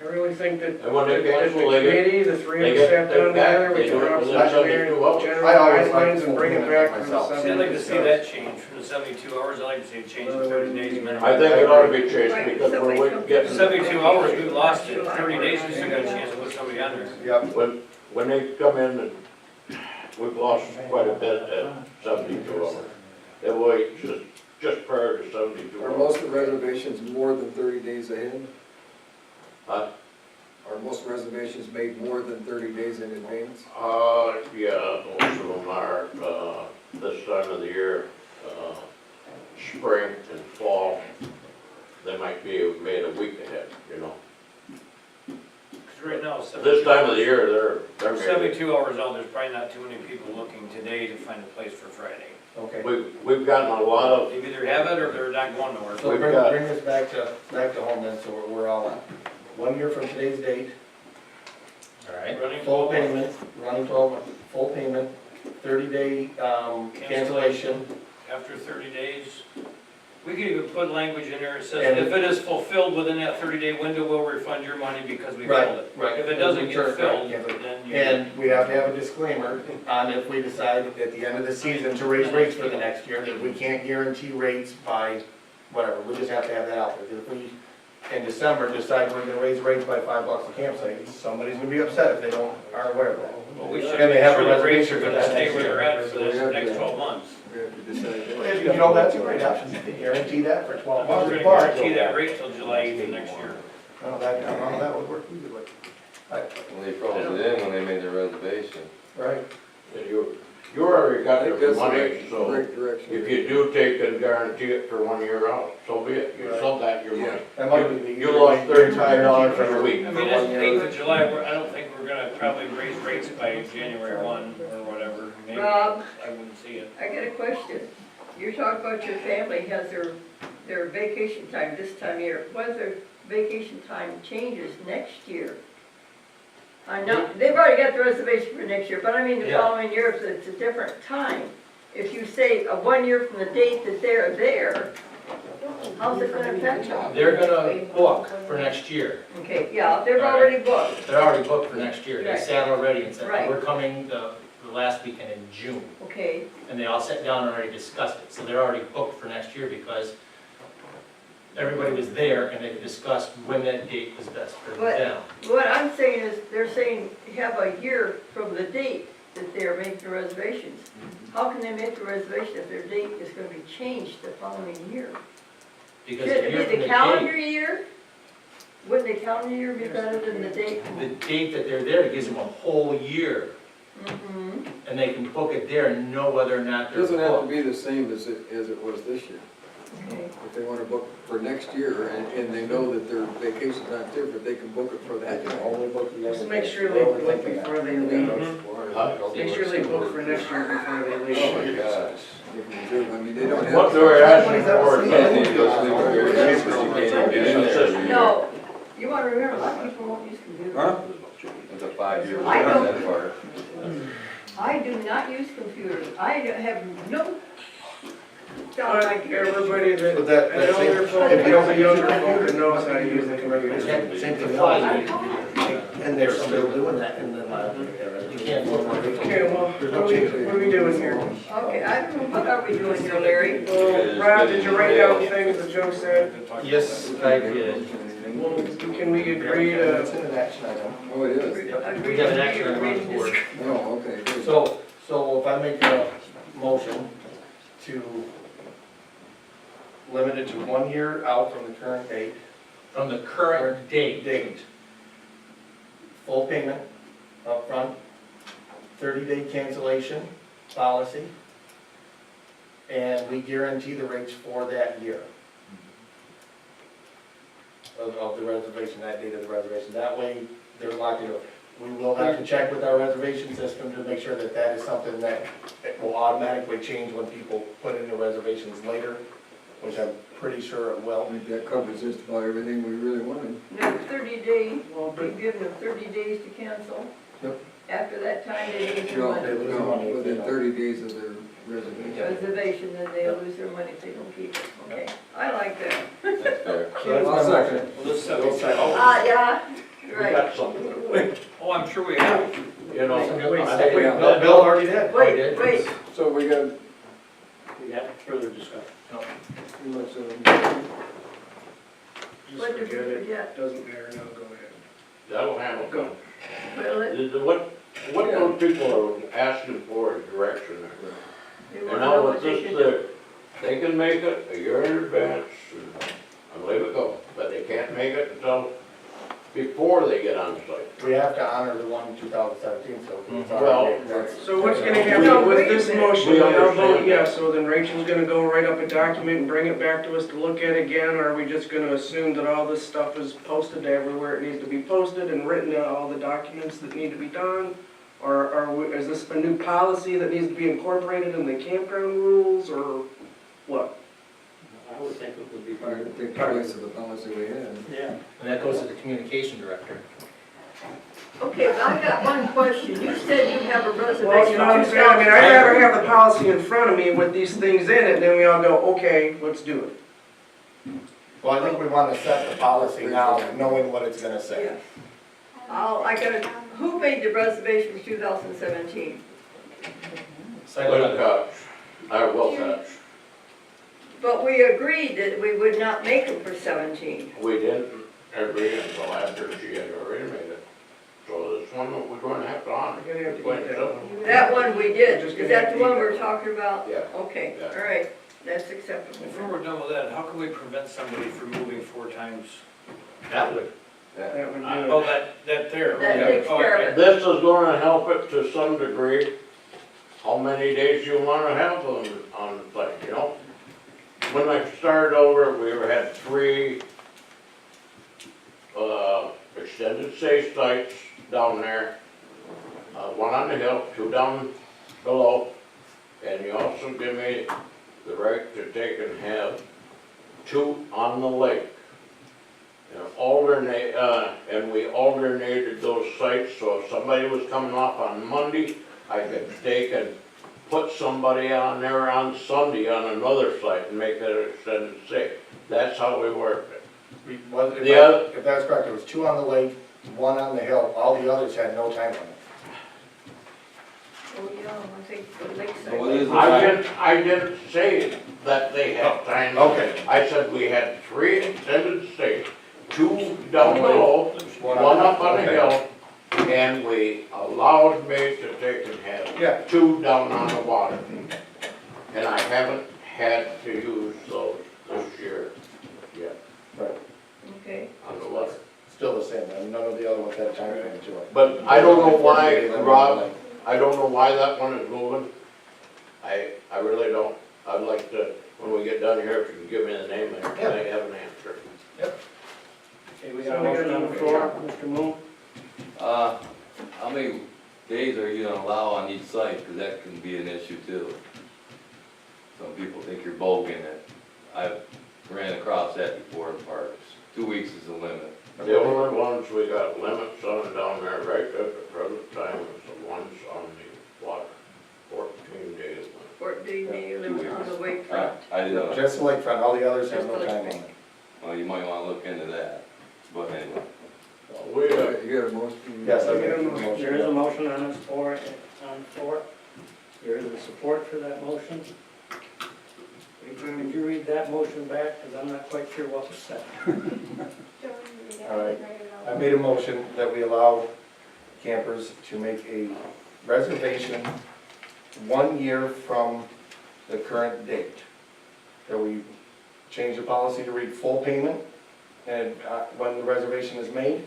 I really think that And when they the cancel, they get, committee, the three they of us get sat down their together, back. we They can do it have within some 72 hours. general I always like guidelines and full bring it payment back to the myself. See, I'd 7. like to see that change from the 72 hours, I'd like to see it change to 30 days minimum. I think it ought to be changed because we're getting, 72 hours, we've lost it. 30 days, we still got a chance to put somebody on there. Yep. when they come in, and we've lost quite a bit at 72 hours. They wait just prior to 72 Are hours. most of the reservations more than 30 days ahead? Huh? Are most reservations made more than 30 days in advance? Yeah, most of them are, this time of the year, spring and fall, they might be made a week ahead, you know. Because right now, This time of the year, they're made. 72 hours out, there's probably not too many people looking today to find a place for Friday. Okay. We've gotten a lot of, They either have it or they're not going nowhere. So We've bring got- this back to home then, so we're all on. 1 year from today's date, All right. Running full 12 months. payment, running 12 months, full payment, 30-day cancellation. After 30 days. We could even put language in there, it says, And- if it is fulfilled within that 30-day window, we'll refund your money because we Right, filled it. right. If it doesn't get Return, filled, yeah. then you. And we have to have a disclaimer on if we decide at the end of the season to raise rates for the next year, that we can't guarantee rates by whatever, we just have to have that out there. 'Cause if we, in December, decide we're gonna raise rates by $5 a campsite, somebody's gonna be upset if they aren't aware of that. Well, we should And make they have sure a the rates are reservation for gonna that stay next where year. they're at for the next 12 months. We have to decide that. If you know, that's a great option, you can guarantee that for 12 We're months, gonna but, guarantee that rate till July 8th of next year. no, that would work easily. Well, they froze it in when they made their reservation. Right. and You already I got think your that's the money, right, so right direction. if you do take and guarantee it for 1 year out, so be it, you still got your money. That might be the. You lost $35 for a week. I mean, it's 8th of July, I don't think we're gonna probably raise rates by January 1 or whatever. Maybe. Rob? I wouldn't see it. I got a question. You talk about your family has their vacation time this time of year. What if their vacation time changes next year? I know, they've already got the reservation for next year, but I mean the Yeah. following year, if it's a different time. If you say 1 year from the date that they're there, how's it gonna affect them? They're gonna book for next year. Okay, yeah, they've already booked, They're already booked for next year. They Right. sat already and said, Right. we're coming the last weekend in June. okay. And they all sat down and already discussed it. So they're already booked for next year because everybody was there and they discussed when that date was best for But- them. What I'm saying is, they're saying have a year from the date that they're making the reservations. How can they make the reservation if their date is gonna be changed the following year? Because Should a year it from be the the calendar date, year? Wouldn't the calendar year be better than the date? the date that they're there gives them a whole year. Mm-hmm. And they can book it there and know whether or not It they're doesn't have to booked. be the same as it was this year. Okay. If they wanna book for next year and they know that their vacation's not different, they can book it for that time. Only book the Just other make day. sure they book before they leave. Huh? Make sure they book for next year before they Oh my leave. gosh. They can reserve, I mean, they don't have. What they're asking for is Can't even go sleep with your kids, 'cause you can't even get in there every year. No, you wanna remember, a lot of people won't use computers. Huh? It's a 5-year. I don't- that part. I do not use computers. I have no. Down my But gear. everybody that, But that an same- older folk, if you don't a younger folk that knows how to use the computer. Same thing applies. And there's somebody doing that and then, You can't book one. Okay, well, what are we doing here? Okay, I don't know, what are we doing here, Larry? Well, Rob, did you write down things that Joe said? Yes, I did. Well, can we agree to, it's an action item. Oh, it is? We have an action item on the board. Oh, okay, good. So if I make a motion to limit it to 1 year out from the current date, From the current date. full payment upfront, 30-day cancellation policy, and we guarantee the rates for that year of the reservation, that date of the reservation. That way, they're locked in. We will have to check with our reservation system to make sure that that is something that will automatically change when people put in their reservations later, which I'm pretty sure it I will. think that covers just about everything we really wanted. No, 30 day, well, we give them 30 days to cancel. Yep. After that time, they lose their No, money. lose money. within 30 days of their reservation. Reservation, then they lose their money if they don't keep it. Okay, I like that. That's fair. So that's my I'll second motion. Well, this We'll second. Yeah, We right. got something. Oh, I'm sure we have. You know, Wait, I think we yeah. No, Bill already did. Wait, wait, So we got We have further discussion. pretty much, just what did forget we it. forget? Doesn't matter, no, go ahead. that'll handle it. Well, it, What those people are asking for is direction. they And wanna know now what with they this, can do. they can make it a year in advance and leave it go, but they can't make it until before they get on site. We have to honor the one in 2017, so it's Well, already, that's. So what's gonna happen No, with wait a this minute. motion, We and I'll vote understand yes, so then Rachel's gonna go write up a document and bring it back to us to look at again, or are we just gonna assume that all this stuff is posted everywhere it needs to be posted and written down all the documents that need to be done? Or is this a new policy that needs to be incorporated in the campground rules, or what? I would think it would be part part of the place of the policy we had. Yeah. And that goes to the communication director. Okay, but I got one question. You said you have a reservation. Well, you know what I'm saying, I mean, I'd rather have the policy in front of me with these things in it, then we all go, okay, let's do it. Well, I think we want to set the policy now, knowing what it's gonna say. Yeah. I gotta, who made the reservation for 2017? Will Cox, Will Cox, But we agreed that we would not make them for 17. we didn't agree until after she had already made it. So this one, we're going to have to honor. We're gonna have to get that one. That one we did. Just Is gonna that have the to one eat we're that. talking about? Yeah. Okay, Yeah. all right, that's acceptable. Before we're done with that, how can we prevent somebody from moving 4 times? That would. That would do Oh, it. that there. That okay. takes care of it. This is gonna help it to some degree, how many days you wanna have them on the site, you know? When I started over, we had 3, extended stay sites down there. 1 on the hill, 2 down below, and you also give me the right to take and have 2 on the lake. And we alternated those sites, so if somebody was coming off on Monday, I could take and put somebody on there on Sunday on another site and make it an extended stay. That's how we worked it. If that's correct, there was 2 on the lake, 1 on the hill, all the others had no time limit. Oh, yeah, I think the lakeside. What is I didn't say that they had time. Okay. I said we had 3 extended stays, 2 down below, 1 up on the hill, and we allowed me to take and Yeah. have 2 down on the water. And I haven't had to use those this year yet Okay. on the water. Still the same, and none of the other ones had a time limit to it. But I don't know why, Rob, I don't know why that one is moving. I really don't. I'd like to, when we get done here, if you can give me the name, I have an answer. Okay, we got a motion on the floor, Mr. Moon? How many days are you gonna allow on each site? Because that can be an issue too. Some people think you're bulking it. I've ran across that before in parks. 2 weeks is the limit. The only ones we got limits on down there right at the present time is the ones on the water, 14 days. 14-day limit on the lakefront. I didn't know. Just the lakefront, all the others have no Just the time limit. Well, you might wanna look into that. But anyway. We, You got a motion? Yes, I We made got a a motion. motion. There is a motion on the floor, There is a support for that motion. Could you read that motion back, because I'm not quite sure what was said. All right. I made a motion that we allow campers to make a reservation 1 year from the current date. That we change the policy to read full payment, and when the reservation is made,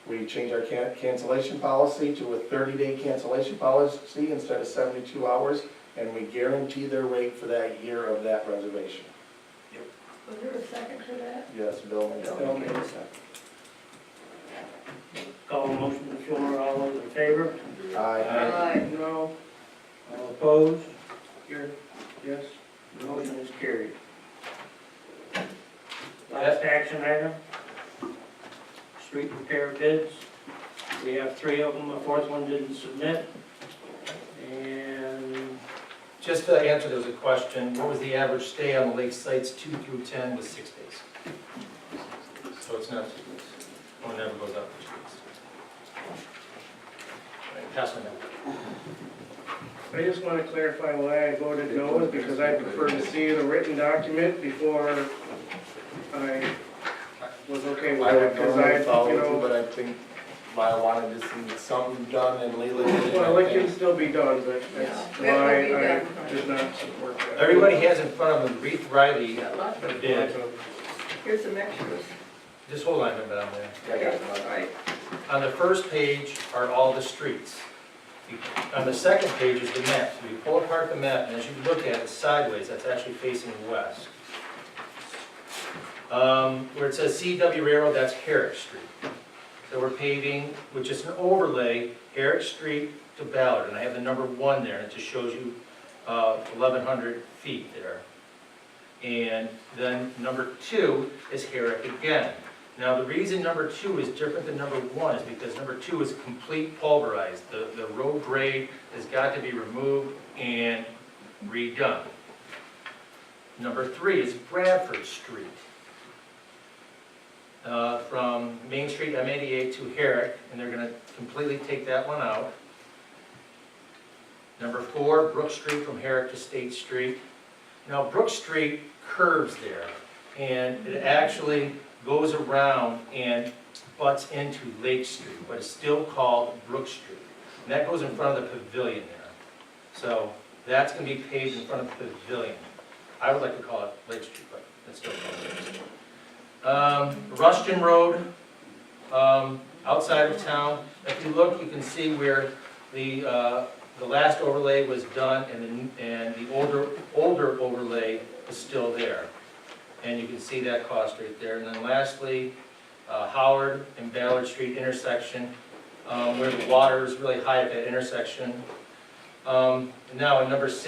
we change our cancellation policy to a 30-day cancellation policy instead of 72 hours, and we guarantee their rate for that year of that reservation. Was there a second to that? Yes, Bill made that. Bill made a second. Call the motion to the floor, all those in favor? Aye. No. All opposed? Yes. The motion is carried. Last action item, street repair bids. We have 3 of them, the 4th one didn't submit. And Just to answer, there was a question, what was the average stay on the lake sites 2 through 10 was 6 days. So it's not 2 weeks, or it never goes up to 2 weeks. All right, pass on that. I just want to clarify why I voted no, is because I prefer to see the written document before I was okay with I it, would because normally follow you you, know, but I think I wanted to see some done and Leland did it. well, it can still be done, but that's Yeah, why it will be I done. did not support that. Everybody has in front of them Reeve Riley Got lots of- bid. Here's some extras. Just hold on a minute on there. Okay, all right. On the first page are all the streets. On the second page is the map. So you pull apart the map, and as you look at it sideways, that's actually facing west. Where it says CW Railroad, that's Herrick Street. So we're paving, which is an overlay, Herrick Street to Ballard, and I have the number 1 there, and it just shows you 1,100 feet there. And then number 2 is Herrick again. Now, the reason number 2 is different than number 1 is because number 2 is complete pulverized. The road grade has got to be removed and redone. Number 3 is Bradford Street. From Main Street, M88 to Herrick, and they're gonna completely take that one out. Number 4, Brook Street from Herrick to State Street. Now, Brook Street curves there, and it actually goes around and butts into Lake Street, but it's still called Brook Street. And that goes in front of the pavilion there. So that's gonna be paved in front of the pavilion. I would like to call it Lake Street, but it's still called Lake Street. Rushton Road, outside of town. If you look, you can see where the the last overlay was done and the older overlay is still there. And you can see that cost right there. And then lastly, Howard and Ballard Street intersection, where the water is really high at that intersection. Now, in number 6.